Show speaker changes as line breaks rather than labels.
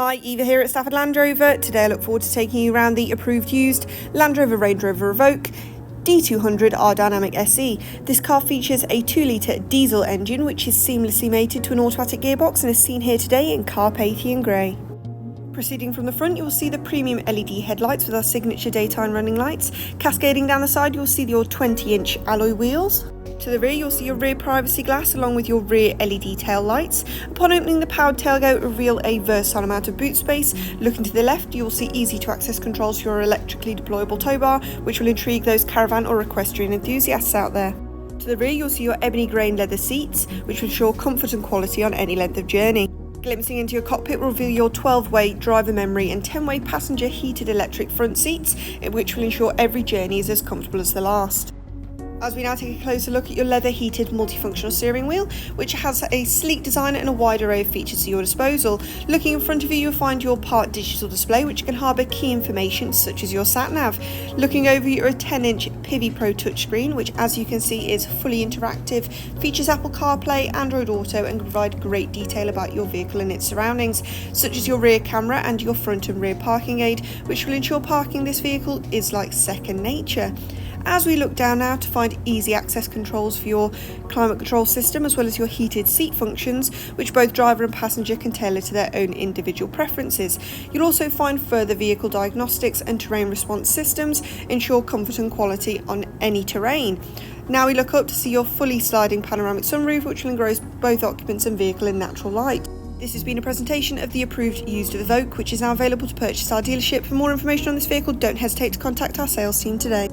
Hi, Eva here at Stafford Land Rover. Today I look forward to taking you around the approved used Land Rover Rover Evoque D200 R-Dynamic SE. This car features a 2-litre diesel engine which is seamlessly mated to an automatic gearbox and is seen here today in Carpathian grey. Proceeding from the front, you'll see the premium LED headlights with our signature daytime running lights. Cascading down the side, you'll see your 20-inch alloy wheels. To the rear, you'll see your rear privacy glass along with your rear LED tail lights. Upon opening the powered tailgate, reveal a versatile amount of boot space. Looking to the left, you'll see easy to access controls for your electrically deployable tow bar, which will intrigue those caravan or equestrian enthusiasts out there. To the rear, you'll see your ebony grain leather seats, which will ensure comfort and quality on any length of journey. Glimpsing into your cockpit will reveal your 12-way driver memory and 10-way passenger heated electric front seats, which will ensure every journey is as comfortable as the last. As we now take a closer look at your leather heated multifunctional steering wheel, which has a sleek design and a wide array of features to your disposal. Looking in front of you, you'll find your part digital display, which can harbour key information such as your sat nav. Looking over you, a 10-inch Pivi Pro touchscreen, which as you can see is fully interactive, features Apple CarPlay, Android Auto and can provide great detail about your vehicle and its surroundings, such as your rear camera and your front and rear parking aid, which will ensure parking this vehicle is like second nature. As we look down now to find easy access controls for your climate control system as well as your heated seat functions, which both driver and passenger can tailor to their own individual preferences. You'll also find further vehicle diagnostics and terrain response systems, ensure comfort and quality on any terrain. Now we look up to see your fully sliding panoramic sunroof, which will engross both occupants and vehicle in natural light. This has been a presentation of the approved used Evoque, which is now available to purchase at our dealership. For more information on this vehicle, don't hesitate to contact our sales team today.